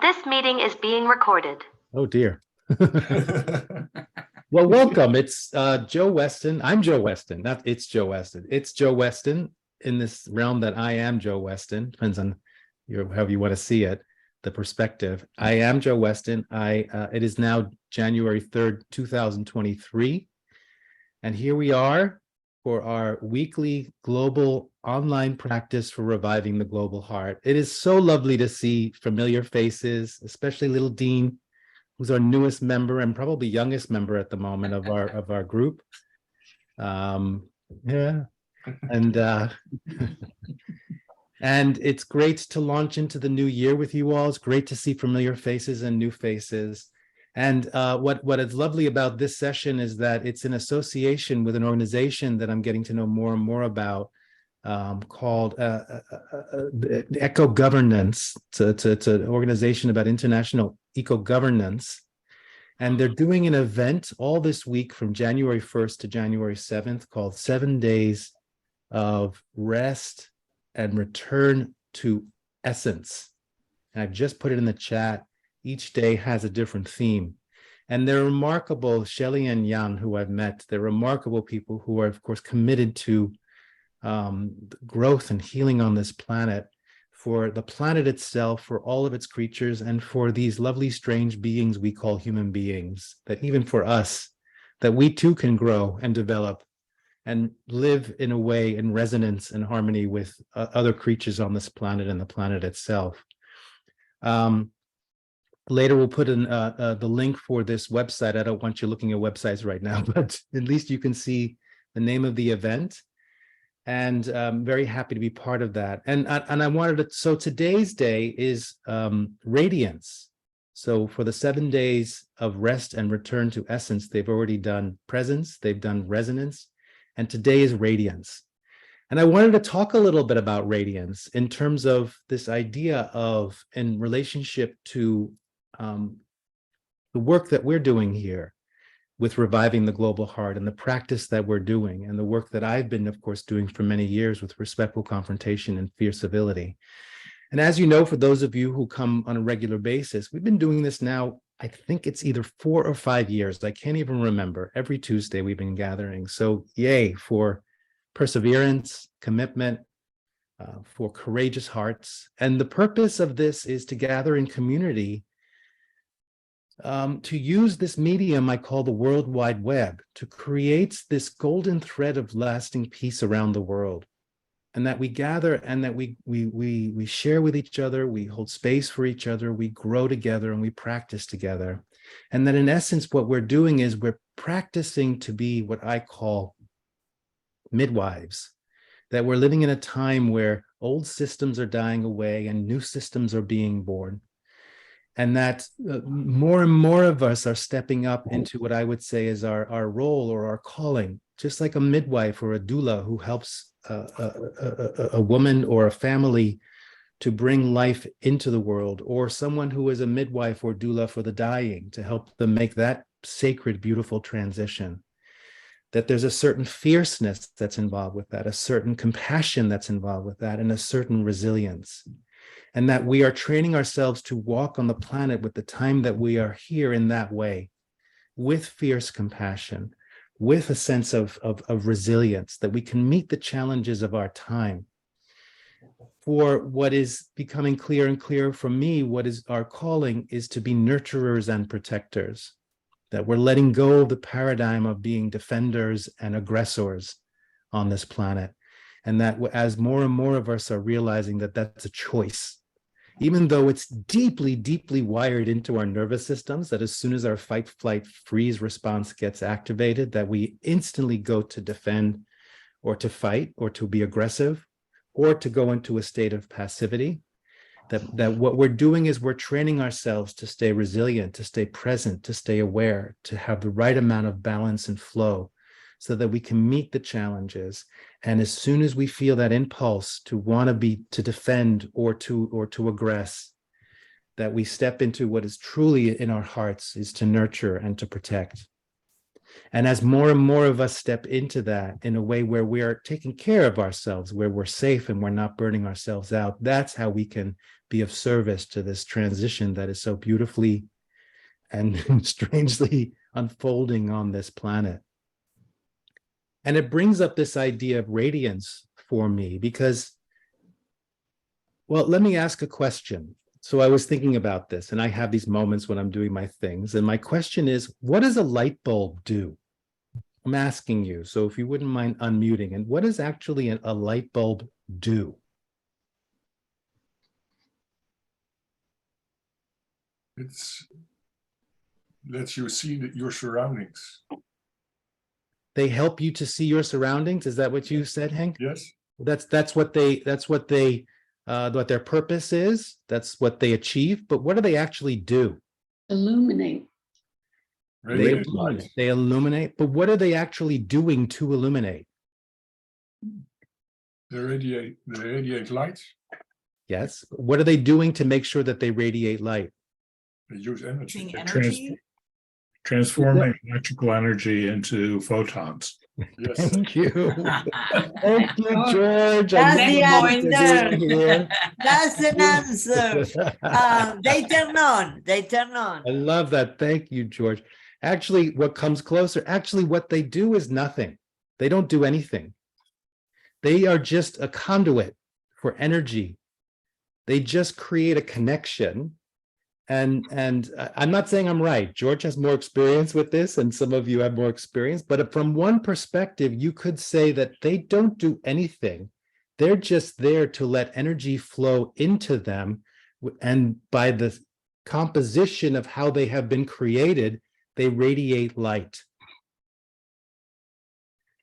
This meeting is being recorded. Oh dear. Well, welcome. It's Joe Weston. I'm Joe Weston. It's Joe Weston. It's Joe Weston in this realm that I am Joe Weston. Depends on however you want to see it, the perspective. I am Joe Weston. It is now January 3rd, 2023. And here we are for our weekly global online practice for reviving the global heart. It is so lovely to see familiar faces, especially little Dean, who's our newest member and probably youngest member at the moment of our group. Yeah, and and it's great to launch into the new year with you all. It's great to see familiar faces and new faces. And what is lovely about this session is that it's in association with an organization that I'm getting to know more and more about, called Eco Governance. It's an organization about international eco governance, and they're doing an event all this week from January 1st to January 7th called 7 Days of Rest and Return to Essence. And I've just put it in the chat. Each day has a different theme. And they're remarkable, Shelley and Jan, who I've met, they're remarkable people who are, of course, committed to growth and healing on this planet, for the planet itself, for all of its creatures, and for these lovely, strange beings we call human beings, that even for us, that we too can grow and develop and live in a way in resonance and harmony with other creatures on this planet and the planet itself. Later, we'll put in the link for this website. I don't want you looking at websites right now, but at least you can see the name of the event. And I'm very happy to be part of that. And I wanted to, so today's day is Radiance. So for the 7 days of rest and return to essence, they've already done presence, they've done resonance, and today is Radiance. And I wanted to talk a little bit about Radiance in terms of this idea of, in relationship to the work that we're doing here with reviving the global heart, and the practice that we're doing, and the work that I've been, of course, doing for many years with respectful confrontation and fierce civility. And as you know, for those of you who come on a regular basis, we've been doing this now, I think it's either 4 or 5 years. I can't even remember. Every Tuesday we've been gathering. So yay for perseverance, commitment, for courageous hearts. And the purpose of this is to gather in community, to use this medium I call the World Wide Web to create this golden thread of lasting peace around the world, and that we gather and that we share with each other, we hold space for each other, we grow together, and we practice together. And that in essence, what we're doing is we're practicing to be what I call midwives, that we're living in a time where old systems are dying away and new systems are being born. And that more and more of us are stepping up into what I would say is our role or our calling, just like a midwife or a doula who helps a woman or a family to bring life into the world, or someone who is a midwife or doula for the dying to help them make that sacred, beautiful transition. That there's a certain fierceness that's involved with that, a certain compassion that's involved with that, and a certain resilience. And that we are training ourselves to walk on the planet with the time that we are here in that way, with fierce compassion, with a sense of resilience, that we can meet the challenges of our time. For what is becoming clearer and clearer for me, what is our calling is to be nurturers and protectors, that we're letting go of the paradigm of being defenders and aggressors on this planet. And that as more and more of us are realizing that that's a choice, even though it's deeply, deeply wired into our nervous systems, that as soon as our fight, flight, freeze response gets activated, that we instantly go to defend or to fight or to be aggressive or to go into a state of passivity. That what we're doing is we're training ourselves to stay resilient, to stay present, to stay aware, to have the right amount of balance and flow, so that we can meet the challenges. And as soon as we feel that impulse to want to defend or to aggress, that we step into what is truly in our hearts, is to nurture and to protect. And as more and more of us step into that in a way where we are taking care of ourselves, where we're safe and we're not burning ourselves out, that's how we can be of service to this transition that is so beautifully and strangely unfolding on this planet. And it brings up this idea of radiance for me because, well, let me ask a question. So I was thinking about this, and I have these moments when I'm doing my things. And my question is, what does a light bulb do? I'm asking you. So if you wouldn't mind unmuting, and what does actually a light bulb do? It's lets you see your surroundings. They help you to see your surroundings. Is that what you said, Hank? Yes. That's what their purpose is. That's what they achieve. But what do they actually do? Illuminate. Radiate light. They illuminate. But what are they actually doing to illuminate? They radiate light. Yes. What are they doing to make sure that they radiate light? They use energy. Using energy. Transforming electrical energy into photons. Yes. Thank you. Thank you, George. That's I the knew answer. you were here. That's an answer. They turn on. They turn on. I love that. Thank you, George. Actually, what comes closer, actually, what they do is nothing. They don't do anything. They are just a conduit for energy. They just create a connection. And I'm not saying I'm right. George has more experience with this, and some of you have more experience. But from one perspective, you could say that they don't do anything. They're just there to let energy flow into them. And by the composition of how they have been created, they radiate light.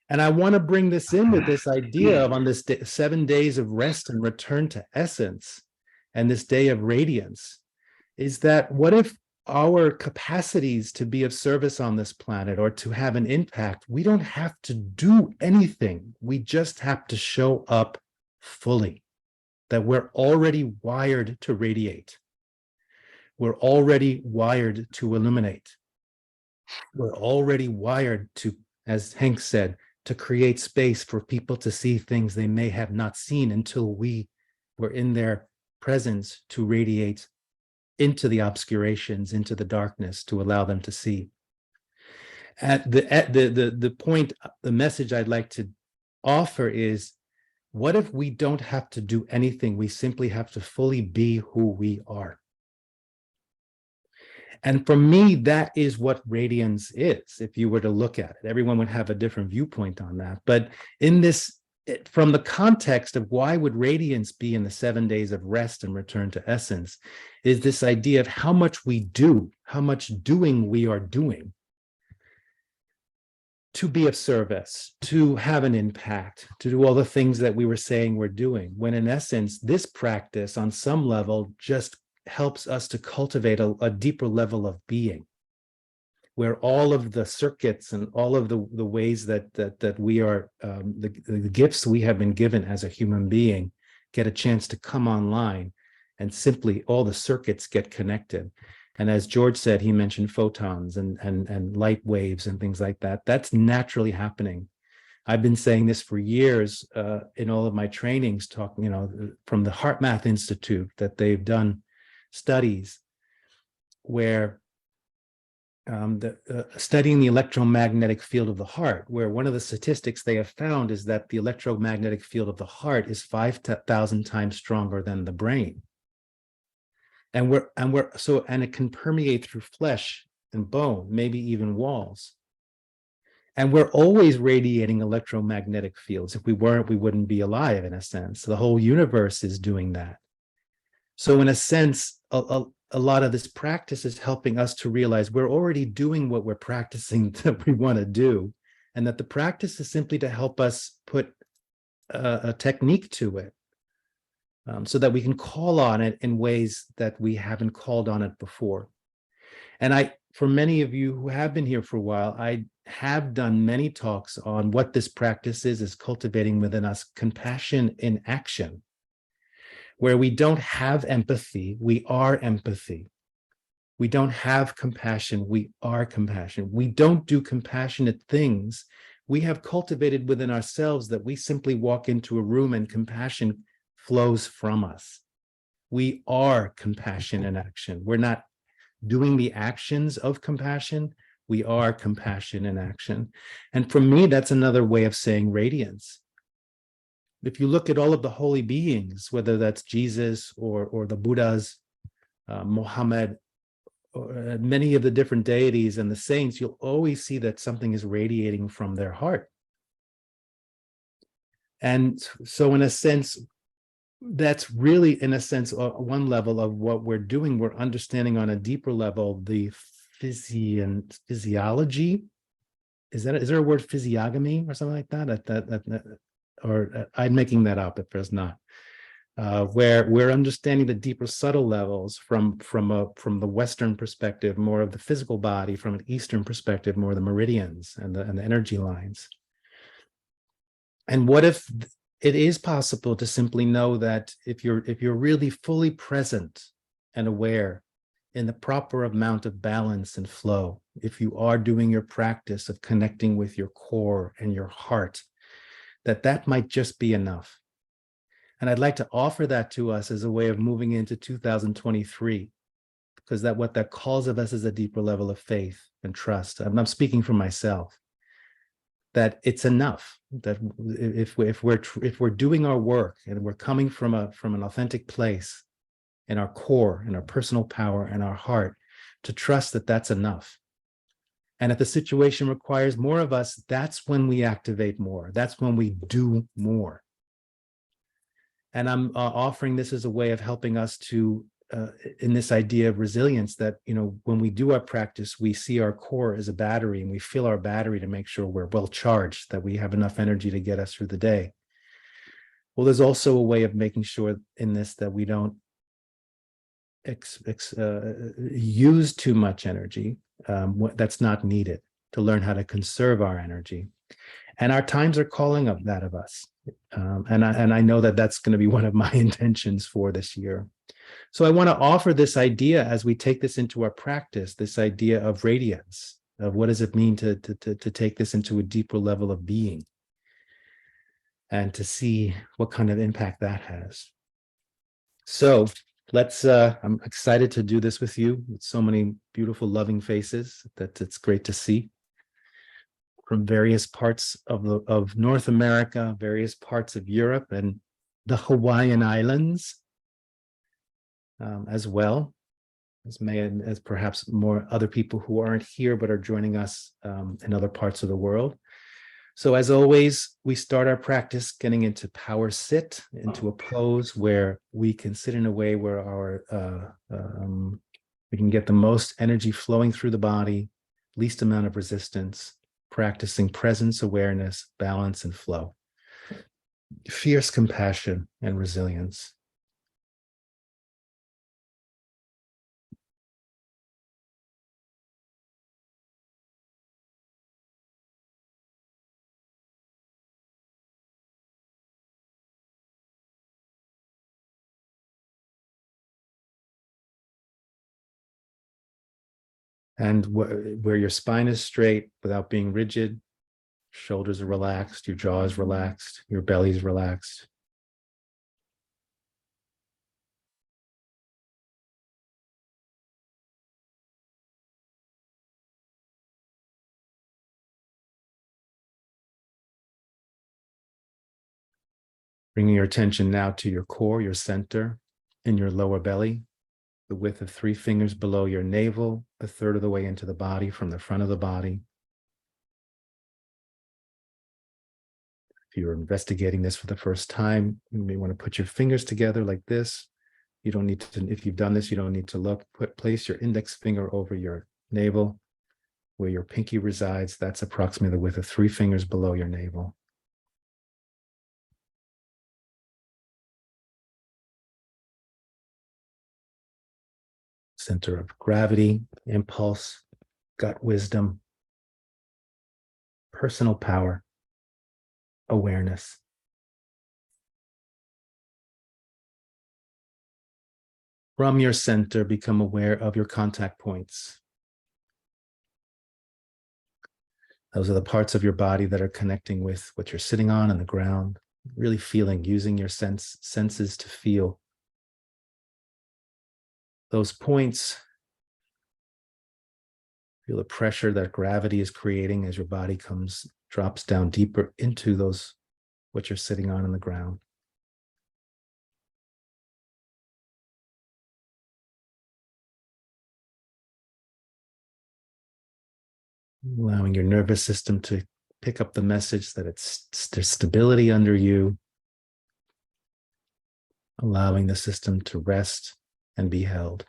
And I want to bring this in with this idea of on this 7 days of rest and return to essence, and this day of radiance, is that what if our capacities to be of service on this planet or to have an impact, we don't have to do anything. We just have to show up fully, that we're already wired to radiate. We're already wired to illuminate. We're already wired to, as Hank said, to create space for people to see things they may have not seen until we were in their presence to radiate into the obscurations, into the darkness, to allow them to see. The point, the message I'd like to offer is, what if we don't have to do anything? We simply have to fully be who we are. And for me, that is what radiance is. If you were to look at it, everyone would have a different viewpoint on that. But in this, from the context of why would radiance be in the 7 days of rest and return to essence, is this idea of how much we do, how much doing we are doing to be of service, to have an impact, to do all the things that we were saying we're doing, when in essence, this practice on some level just helps us to cultivate a deeper level of being, where all of the circuits and all of the ways that we are, the gifts we have been given as a human being get a chance to come online, and simply all the circuits get connected. And as George said, he mentioned photons and light waves and things like that. That's naturally happening. I've been saying this for years in all of my trainings, talking, from the Heart Math Institute, that they've done studies where studying the electromagnetic field of the heart, where one of the statistics they have found is that the electromagnetic field of the heart is 5,000 times stronger than the brain. And it can permeate through flesh and bone, maybe even walls. And we're always radiating electromagnetic fields. If we weren't, we wouldn't be alive, in a sense. The whole universe is doing that. So in a sense, a lot of this practice is helping us to realize we're already doing what we're practicing that we want to do, and that the practice is simply to help us put a technique to it, so that we can call on it in ways that we haven't called on it before. And for many of you who have been here for a while, I have done many talks on what this practice is cultivating within us compassion in action, where we don't have empathy, we are empathy. We don't have compassion, we are compassion. We don't do compassionate things. We have cultivated within ourselves that we simply walk into a room and compassion flows from us. We are compassion in action. We're not doing the actions of compassion. We are compassion in action. And for me, that's another way of saying radiance. If you look at all of the holy beings, whether that's Jesus or the Buddhas, Muhammad, or many of the different deities and the saints, you'll always see that something is radiating from their heart. And so in a sense, that's really, in a sense, one level of what we're doing. We're understanding on a deeper level the physiology. Is there a word, physiognomy or something like that? Or I'm making that up if there's not. Where we're understanding the deeper subtle levels from the Western perspective, more of the physical body, from an Eastern perspective, more of the meridians and the energy lines. And what if it is possible to simply know that if you're really fully present and aware in the proper amount of balance and flow, if you are doing your practice of connecting with your core and your heart, that might just be enough. And I'd like to offer that to us as a way of moving into 2023, because what that calls of us is a deeper level of faith and trust. I'm speaking for myself, that it's enough, that if we're doing our work and we're coming from an authentic place in our core, in our personal power and our heart, to trust that that's enough. And if the situation requires more of us, that's when we activate more. That's when we do more. And I'm offering this as a way of helping us to, in this idea of resilience, that, when we do our practice, we see our core as a battery and we fill our battery to make sure we're well charged, that we have enough energy to get us through the day. Well, there's also a way of making sure in this that we don't use too much energy that's not needed, to learn how to conserve our energy. And our times are calling of that of us. And I know that that's going to be one of my intentions for this year. So I want to offer this idea as we take this into our practice, this idea of radiance, of what does it mean to take this into a deeper level of being, and to see what kind of impact that has. So I'm excited to do this with you, with so many beautiful, loving faces that it's great to see from various parts of North America, various parts of Europe, and the Hawaiian Islands as well, as perhaps more other people who aren't here but are joining us in other parts of the world. So as always, we start our practice getting into power sit, into a pose where we can sit in a way where we can get the most energy flowing through the body, least amount of resistance, practicing presence, awareness, balance, and flow. Fierce compassion and resilience. And where your spine is straight without being rigid, shoulders are relaxed, your jaw is relaxed, your belly is relaxed. Bringing your attention now to your core, your center, in your lower belly, the width of 3 fingers below your navel, a third of the way into the body from the front of the body. If you're investigating this for the first time, you may want to put your fingers together like this. You don't need to, if you've done this, you don't need to look. Place your index finger over your navel, where your pinky resides. That's approximately the width of 3 fingers below your navel. Center of gravity, impulse, gut wisdom, personal power, awareness. From your center, become aware of your contact points. Those are the parts of your body that are connecting with what you're sitting on and the ground, really feeling, using your senses to feel those points, feel the pressure that gravity is creating as your body drops down deeper into those, what you're sitting on in the ground. Allowing your nervous system to pick up the message that there's stability under you. Allowing the system to rest and be held.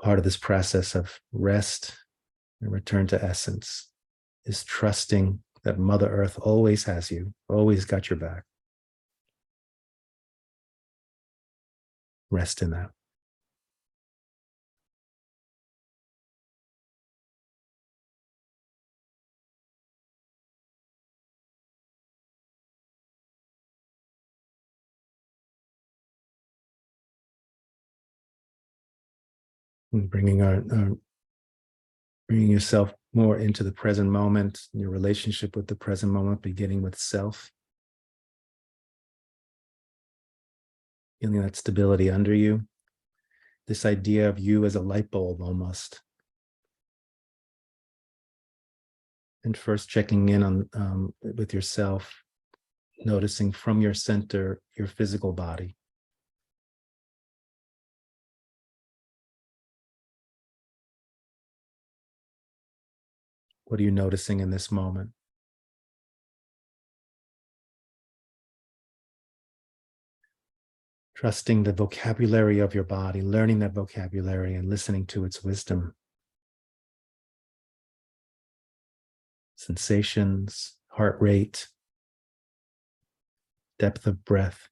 Part of this process of rest and return to essence is trusting that Mother Earth always has you, always got your back. Rest in that. And bringing yourself more into the present moment, your relationship with the present moment, beginning with self. Feeling that stability under you. This idea of you as a light bulb almost. And first checking in on with yourself, noticing from your center, your physical body. What are you noticing in this moment? Trusting the vocabulary of your body, learning that vocabulary and listening to its wisdom. Sensations, heart rate, depth of breath.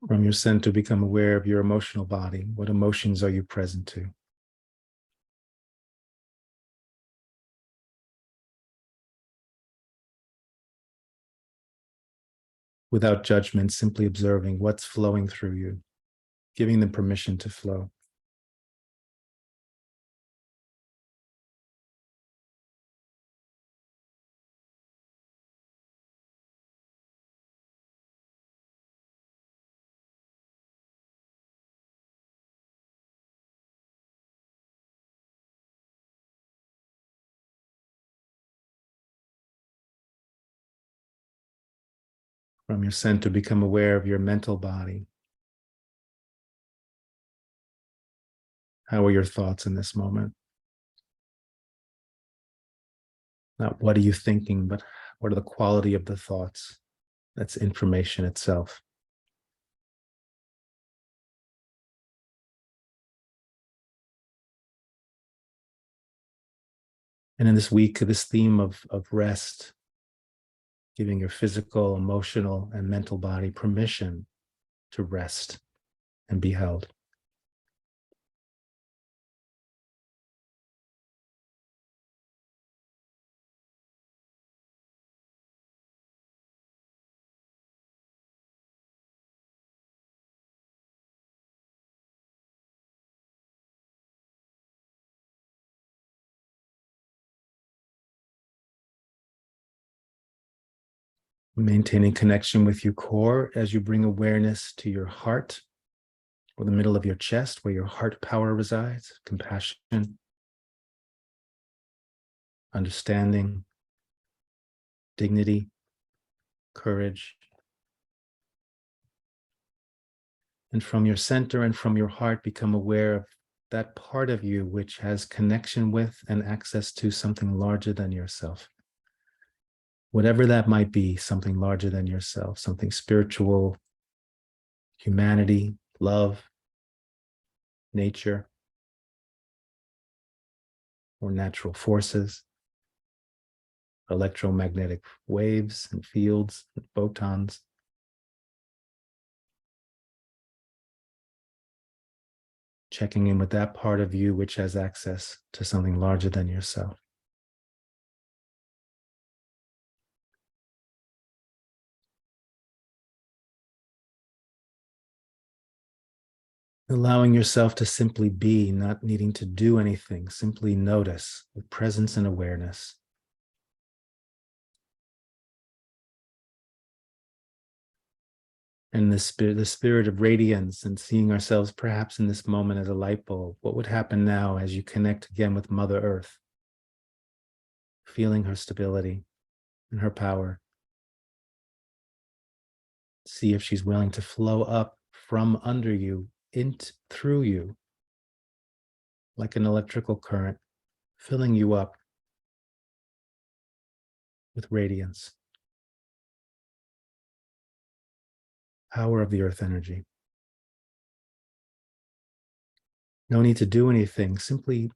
From your center, become aware of your emotional body. What emotions are you present to? Without judgment, simply observing what's flowing through you, giving them permission to flow. From your center, become aware of your mental body. How are your thoughts in this moment? Not what are you thinking, but what are the quality of the thoughts? That's information itself. And in this week, this theme of rest, giving your physical, emotional, and mental body permission to rest and be held. Maintaining connection with your core as you bring awareness to your heart, or the middle of your chest where your heart power resides, compassion, understanding, dignity, courage. And from your center and from your heart, become aware of that part of you which has connection with and access to something larger than yourself. Whatever that might be, something larger than yourself, something spiritual, humanity, love, nature, or natural forces, electromagnetic waves and fields and photons. Checking in with that part of you which has access to something larger than yourself. Allowing yourself to simply be, not needing to do anything, simply notice with presence and awareness. And the spirit of radiance, and seeing ourselves perhaps in this moment as a light bulb. What would happen now as you connect again with Mother Earth, feeling her stability and her power? See if she's willing to flow up from under you, through you, like an electrical current, filling you up with radiance. Power of the earth energy. No need to do anything, simply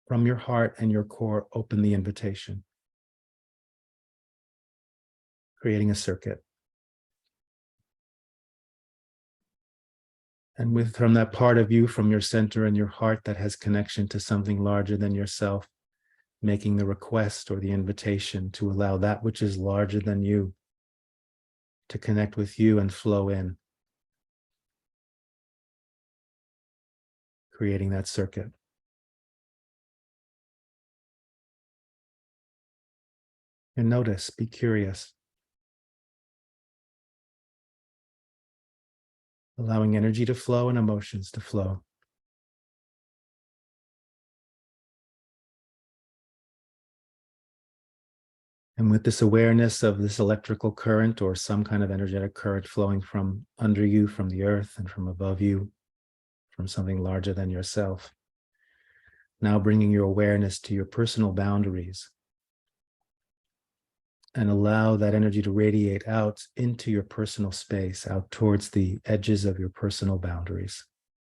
from your heart and your core, open the invitation, creating a circuit. And from that part of you, from your center and your heart that has connection to something larger than yourself, making the request or the invitation to allow that which is larger than you to connect with you and flow in, creating that circuit. And notice, be curious. Allowing energy to flow and emotions to flow. And with this awareness of this electrical current or some kind of energetic current flowing from under you, from the earth, and from above you, from something larger than yourself, now bringing your awareness to your personal boundaries, and allow that energy to radiate out into your personal space, out towards the edges of your personal boundaries,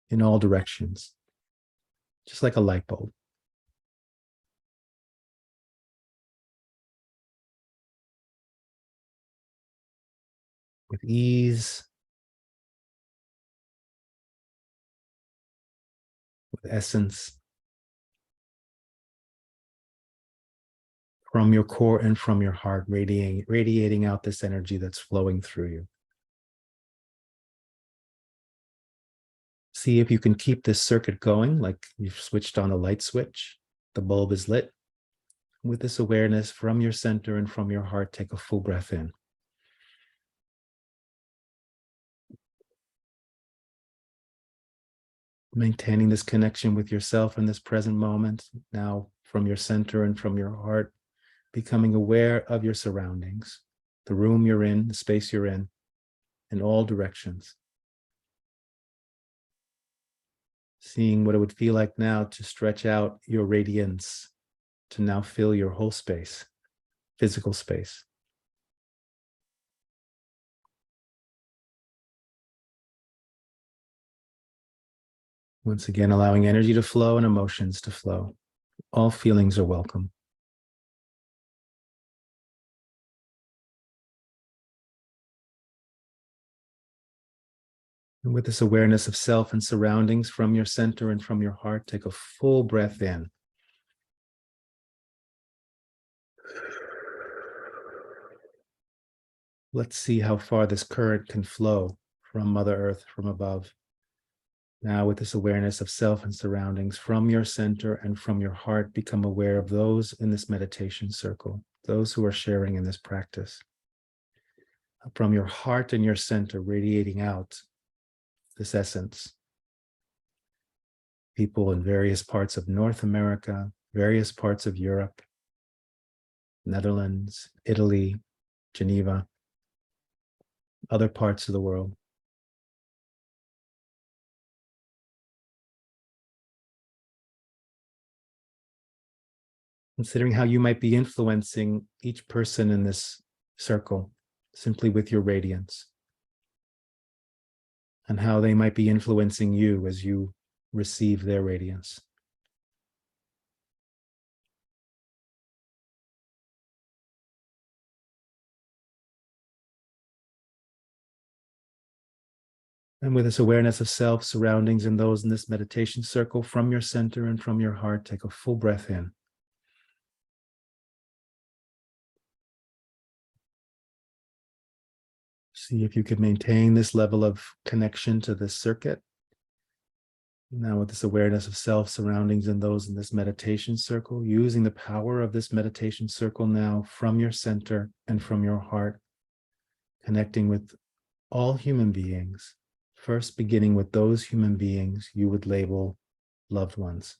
in all directions, just like a light bulb. With ease, with essence, from your core and from your heart, radiating out this energy that's flowing through you. See if you can keep this circuit going, like you've switched on a light switch, the bulb is lit. With this awareness from your center and from your heart, take a full breath in. Maintaining this connection with yourself in this present moment, now from your center and from your heart, becoming aware of your surroundings, the room you're in, the space you're in all directions. Seeing what it would feel like now to stretch out your radiance to now fill your whole space, physical space. Once again, allowing energy to flow and emotions to flow. All feelings are welcome. And with this awareness of self and surroundings from your center and from your heart, take a full breath in. Let's see how far this current can flow from Mother Earth, from above. Now, with this awareness of self and surroundings from your center and from your heart, become aware of those in this meditation circle, those who are sharing in this practice. From your heart and your center, radiating out this essence. People in various parts of North America, various parts of Europe, Netherlands, Italy, Geneva, other parts of the world. Considering how you might be influencing each person in this circle, simply with your radiance, and how they might be influencing you as you receive their radiance. And with this awareness of self, surroundings, and those in this meditation circle, from your center and from your heart, take a full breath in. See if you can maintain this level of connection to this circuit. Now with this awareness of self, surroundings, and those in this meditation circle, using the power of this meditation circle now from your center and from your heart, connecting with all human beings, first beginning with those human beings you would label loved ones.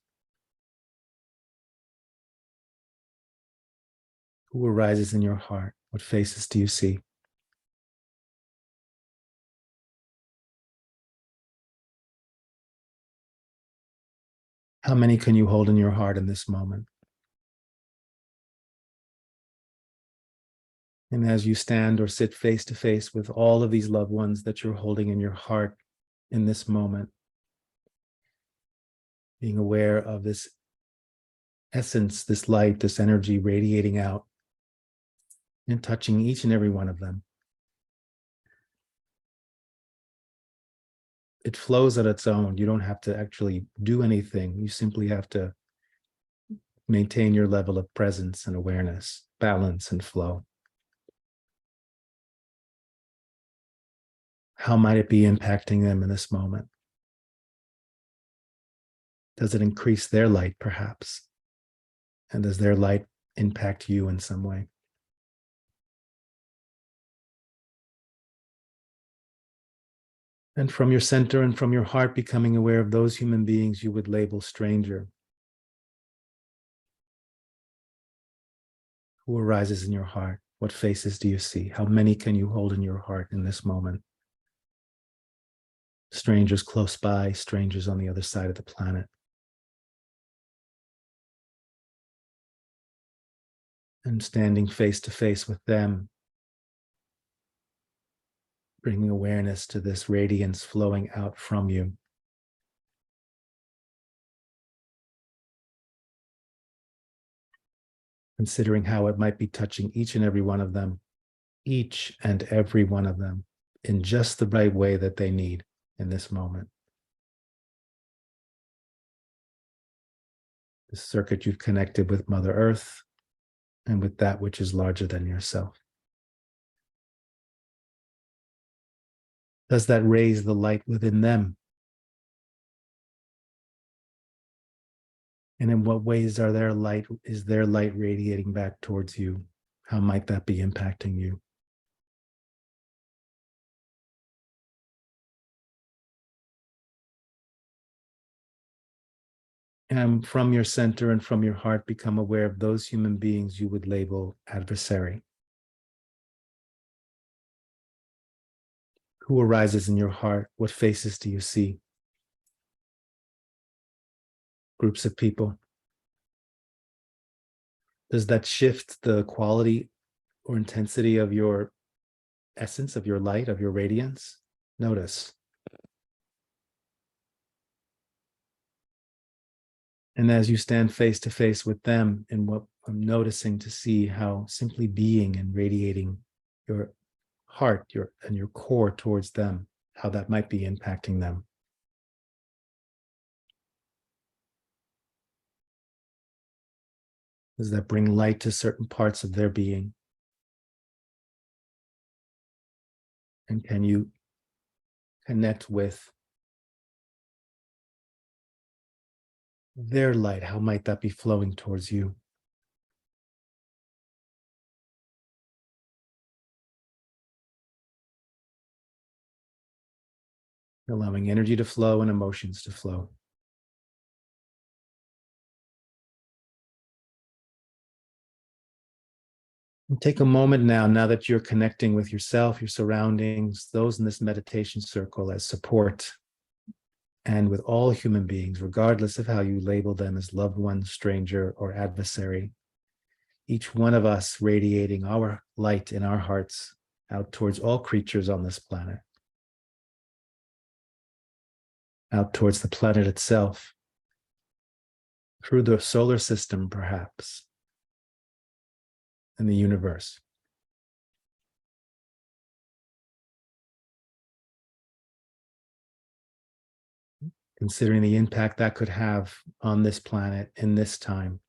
Who arises in your heart? What faces do you see? How many can you hold in your heart in this moment? And as you stand or sit face to face with all of these loved ones that you're holding in your heart in this moment, being aware of this essence, this light, this energy radiating out and touching each and every one of them. It flows on its own. You don't have to actually do anything. You simply have to maintain your level of presence and awareness, balance and flow. How might it be impacting them in this moment? Does it increase their light, perhaps? And does their light impact you in some way? And from your center and from your heart, becoming aware of those human beings you would label stranger. Who arises in your heart? What faces do you see? How many can you hold in your heart in this moment? Strangers close by, strangers on the other side of the planet. And standing face to face with them, bringing awareness to this radiance flowing out from you. Considering how it might be touching each and every one of them, each and every one of them, in just the right way that they need in this moment. The circuit you've connected with Mother Earth and with that which is larger than yourself. Does that raise the light within them? And in what ways is their light radiating back towards you? How might that be impacting you? And from your center and from your heart, become aware of those human beings you would label adversary. Who arises in your heart? What faces do you see? Groups of people. Does that shift the quality or intensity of your essence, of your light, of your radiance? Notice. And as you stand face to face with them, and what I'm noticing to see how simply being and radiating your heart and your core towards them, how that might be impacting them. Does that bring light to certain parts of their being? And can you connect with their light? How might that be flowing towards you? Allowing energy to flow and emotions to flow. And take a moment now that you're connecting with yourself, your surroundings, those in this meditation circle as support, and with all human beings, regardless of how you label them as loved one, stranger, or adversary. Each one of us radiating our light in our hearts out towards all creatures on this planet, out towards the planet itself, through the solar system, perhaps, and the universe. Considering the impact that could have on this planet in this time.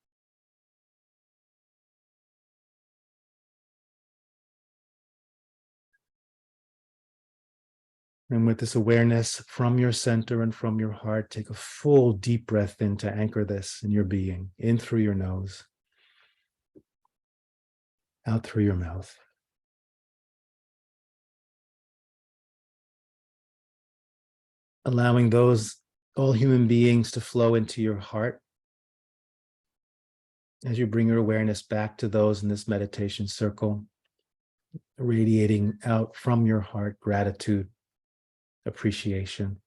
And with this awareness from your center and from your heart, take a full deep breath in to anchor this in your being, in through your nose, out through your mouth. Allowing all human beings to flow into your heart as you bring your awareness back to those in this meditation circle, radiating out from your heart gratitude, appreciation,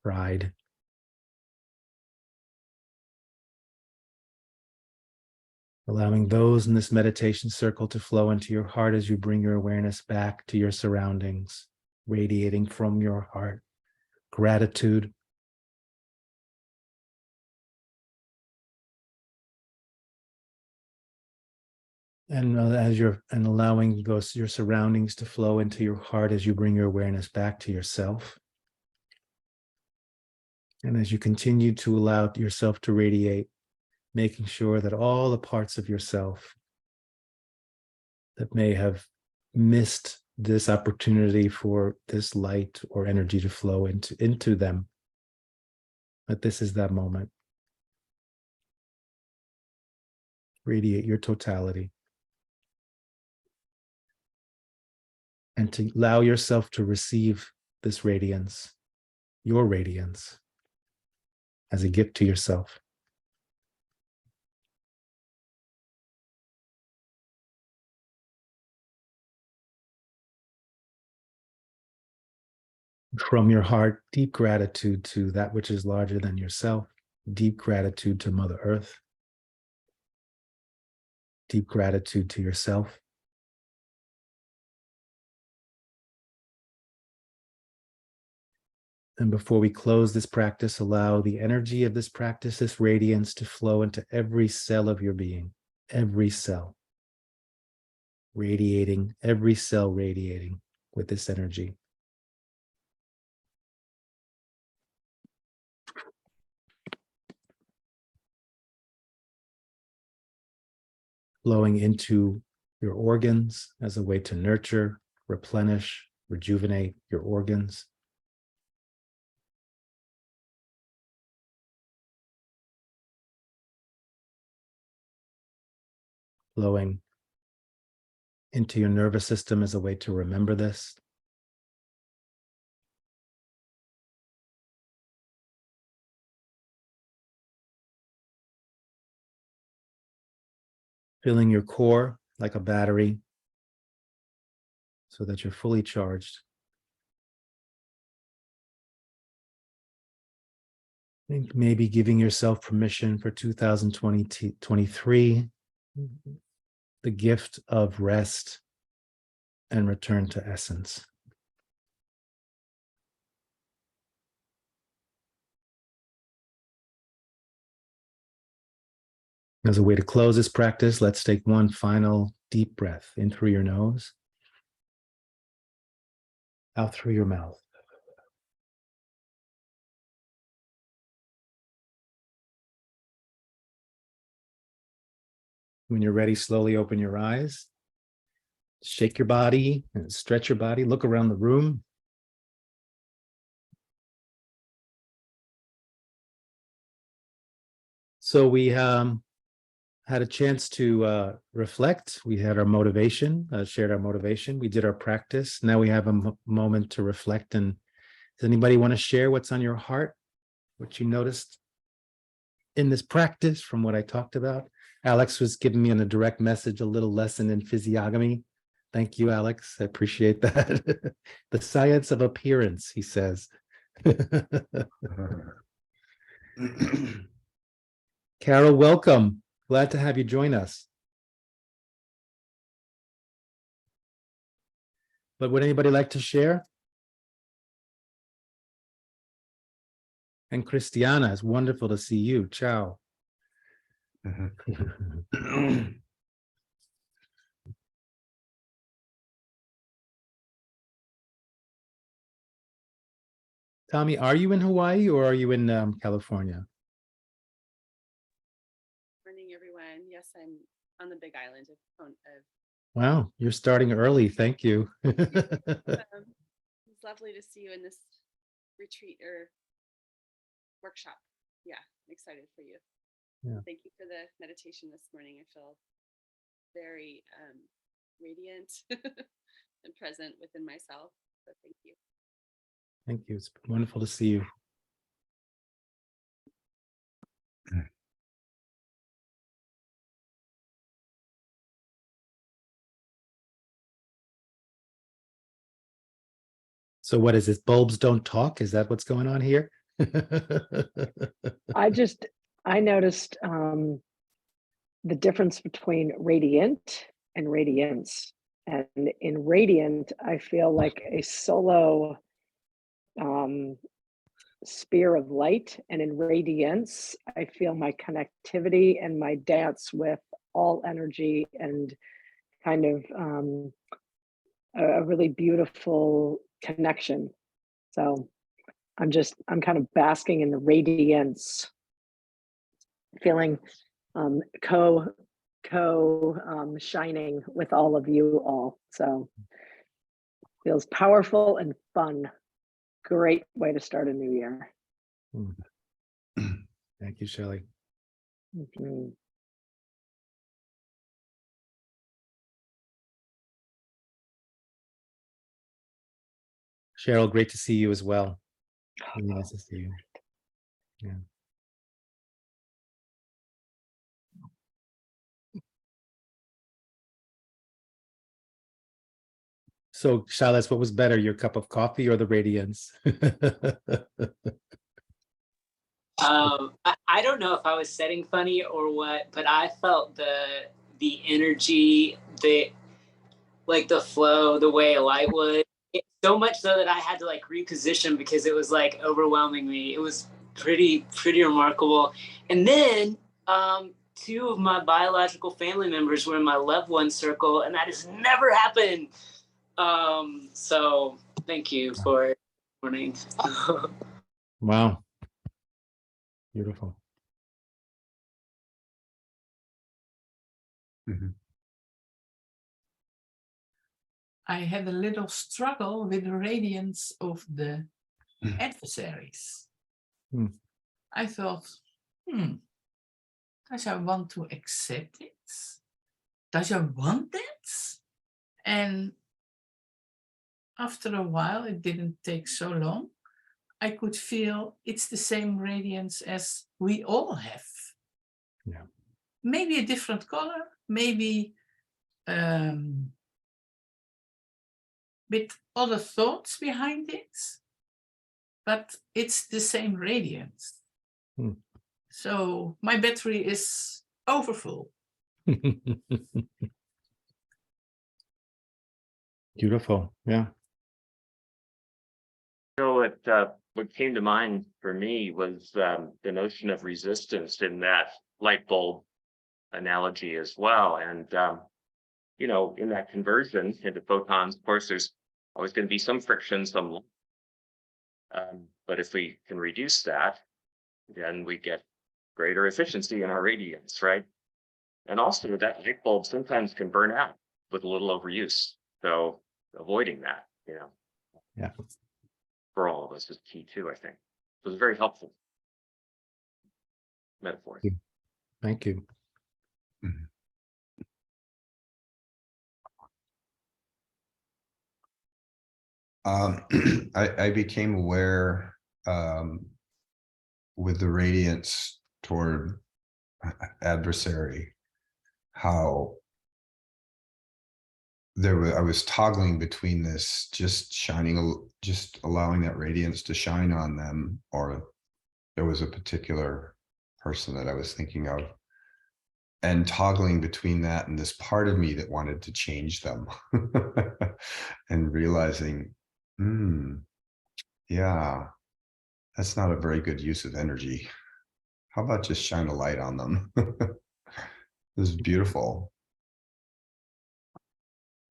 pride. Allowing those in this meditation circle to flow into your heart as you bring your awareness back to your surroundings, radiating from your heart gratitude, and allowing your surroundings to flow into your heart as you bring your awareness back to yourself. And as you continue to allow yourself to radiate, making sure that all the parts of yourself that may have missed this opportunity for this light or energy to flow into them, that this is that moment. Radiate your totality. And to allow yourself to receive this radiance, your radiance, as a gift to yourself. From your heart, deep gratitude to that which is larger than yourself, deep gratitude to Mother Earth, deep gratitude to yourself. And before we close this practice, allow the energy of this practice, this radiance, to flow into every cell of your being, every cell, radiating, every cell radiating with this energy. Flowing into your organs as a way to nurture, replenish, rejuvenate your organs. Flowing into your nervous system as a way to remember this. Filling your core like a battery so that you're fully charged. Think maybe giving yourself permission for 2023, the gift of rest and return to essence. As a way to close this practice, let's take one final deep breath in through your nose, out through your mouth. When you're ready, slowly open your eyes, shake your body and stretch your body, look around the room. So we had a chance to reflect. We had our motivation, shared our motivation. We did our practice. Now we have a moment to reflect. And does anybody want to share what's on your heart, what you noticed in this practice from what I talked about? Alex was giving me in a direct message a little lesson in physiognomy. Thank you, Alex. I appreciate that. The science of appearance, he says. Carol, welcome. Glad to have you join us. But would anybody like to share? And Christiana, it's wonderful to see you. Ciao. Tommy, are you in Hawaii or are you in California? Morning, everyone. Yes, I'm on the Big Island of Wow, you're starting early. Thank you. It's lovely to see you in this retreat or workshop. Yeah, I'm excited for you. Yeah. Thank you for the meditation this morning. I feel very radiant and present within myself. So thank you. Thank you. It's wonderful to see you. So what is this? Bulbs don't talk? Is that what's going on here? I noticed the difference between radiant and radiance. And in radiant, I feel like a solo spear of light. And in radiance, I feel my connectivity and my dance with all energy and kind of a really beautiful connection. So I'm kind of basking in the radiance, feeling shining with all of you all. So feels powerful and fun. Great way to start a new year. Thank you, Shelley. Mhm. Cheryl, great to see you as well. Really nice to see you. Yeah. So, Shalas, what was better, your cup of coffee or the radiance? I don't know if I was setting funny or what, but I felt the energy, the flow, the way a light would. So much so that I had to like reposition because it was like overwhelming me. It was pretty remarkable. And then two of my biological family members were in my loved one circle, and that has never happened. So thank you for morning. Wow. Beautiful. I had a little struggle with the radiance of the adversaries. I thought, does I want to accept it? Does I want that? And after a while, it didn't take so long, I could feel it's the same radiance as we all have. Yeah. Maybe a different color, maybe with other thoughts behind it, but it's the same radiance. So my battery is overfull. Beautiful. Yeah. So what came to mind for me was the notion of resistance in that light bulb analogy as well. And, in that conversion into photons, of course, there's always going to be some friction, but if we can reduce that, then we get greater efficiency in our radiance, right? And also that light bulb sometimes can burn out with a little overuse. So avoiding that, Yeah. for all of us is key too, I think. So it's very helpful metaphor. Thank you. I became aware with the radiance toward adversary, how I was toggling between this, just allowing that radiance to shine on them, or there was a particular person that I was thinking of, and toggling between that and this part of me that wanted to change them and realizing, yeah, that's not a very good use of energy. How about just shine a light on them? This is beautiful.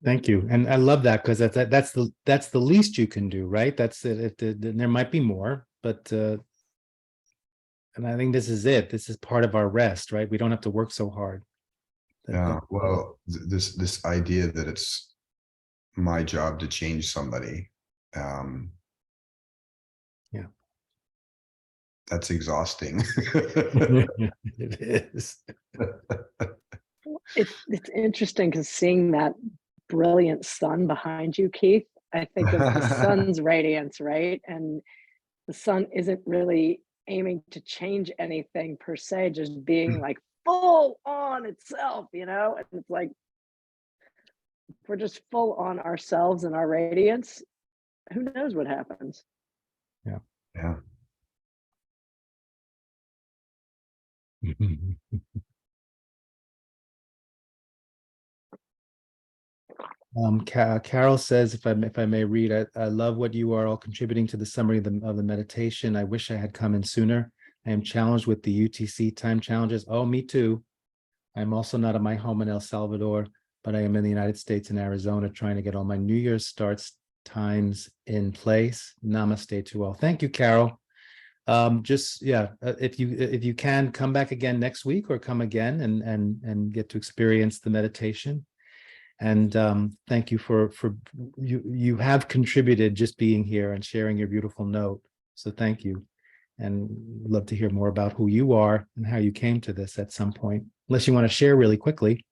Thank you. And I love that, because that's the least you can do, right? That's it. There might be more, but and I think this is it. This is part of our rest, right? We don't have to work so hard. Yeah, well, this idea that it's my job to change somebody, Yeah. that's exhausting. It is. It's interesting because seeing that brilliant sun behind you, Keith, I think of the sun's radiance, right? And the sun isn't really aiming to change anything per se, just being like full on itself, you know? And it's like, if we're just full on ourselves and our radiance, who knows what happens? Yeah. Carol says, if I may read, I love what you are all contributing to the summary of the meditation. I wish I had come in sooner. I am challenged with the UTC time challenges. Oh, me too. I'm also not at my home in El Salvador, but I am in the United States in Arizona trying to get all my New Year's starts times in place. Namaste to all. Thank you, Carol. If you can come back again next week or come again and get to experience the meditation. And thank you for you have contributed just being here and sharing your beautiful note. So thank you. And would love to hear more about who you are and how you came to this at some point, unless you want to share really quickly.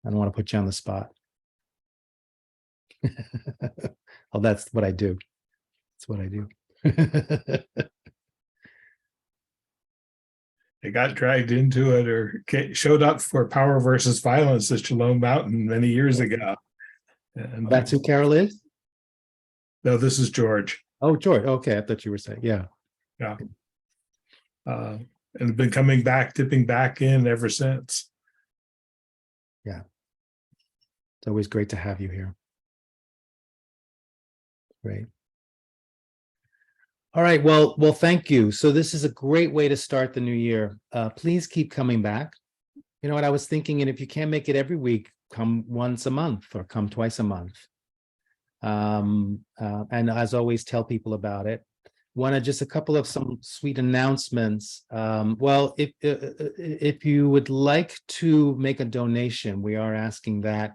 I don't want to put you on the spot. Oh, that's what I do. That's what I do. They got dragged into it or showed up for Power versus Violence at Shalom Mountain many years ago. And That's who Carol is? no, this is George. Oh, George. Okay, I thought you were saying, yeah. Yeah. And been coming back, dipping back in ever since. Yeah. It's always great to have you here. Great. All right, well, thank you. So this is a great way to start the new year. Please keep coming back. You know what I was thinking, and if you can't make it every week, come once a month or come twice a month. And as always, tell people about it. Just a couple of some sweet announcements. Well, if you would like to make a donation, we are asking that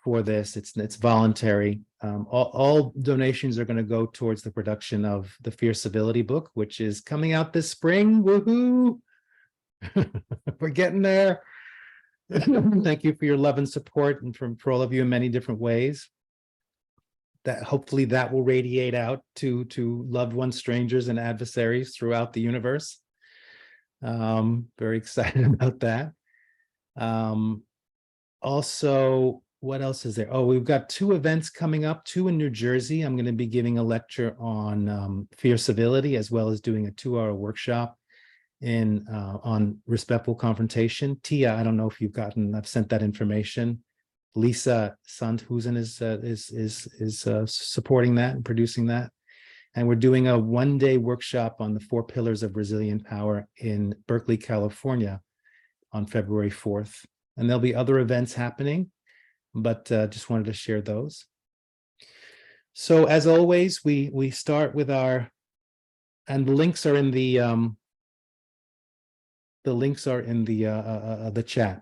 for this. It's voluntary. All donations are going to go towards the production of the Fierce Civility book, which is coming out this spring. Woohoo! We're getting there. Thank you for your love and support, and for all of you in many different ways. That hopefully that will radiate out to loved ones, strangers, and adversaries throughout the universe. Very excited about that. Also, what else is there? Oh, we've got 2 events coming up, 2 in New Jersey. I'm going to be giving a lecture on Fierce Civility, as well as doing a 2-hour workshop on respectful confrontation. Tia, I don't know if I've sent that information. Lisa Sandhusen is supporting that and producing that. And we're doing a 1-day workshop on the 4 pillars of resilient power in Berkeley, California on February 4th. And there'll be other events happening, but just wanted to share those. So as always, we start with and the links are in the chat.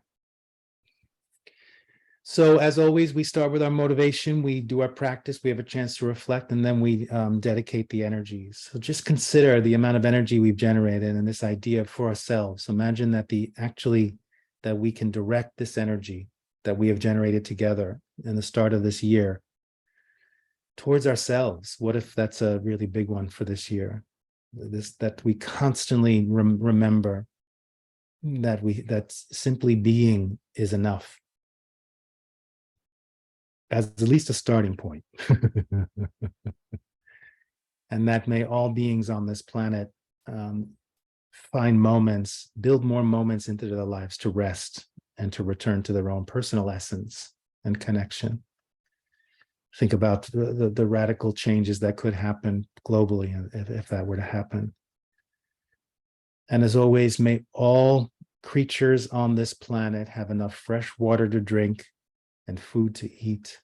So as always, we start with our motivation, we do our practice, we have a chance to reflect, and then we dedicate the energies. So just consider the amount of energy we've generated and this idea for ourselves. Imagine that that we can direct this energy that we have generated together in the start of this year towards ourselves. What if that's a really big one for this year? That we constantly remember that simply being is enough. As at least a starting point. And that may all beings on this planet find moments, build more moments into their lives to rest and to return to their own personal essence and connection. Think about the radical changes that could happen globally if that were to happen. And as always, may all creatures on this planet have enough fresh water to drink and food to eat.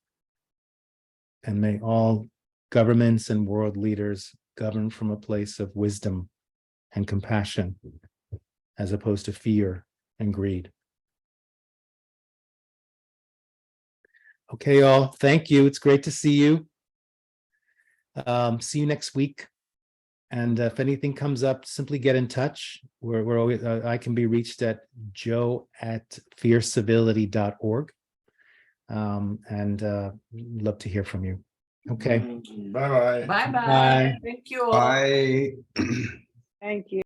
And may all governments and world leaders govern from a place of wisdom and compassion, as opposed to fear and greed. Okay, all. Thank you. It's great to see you. See you next week. And if anything comes up, simply get in touch. We're always, I can be reached at joe@fearcivility.org. And love to hear from you. Okay. Bye bye. Bye bye. Bye. Thank you all. Bye. Thank you.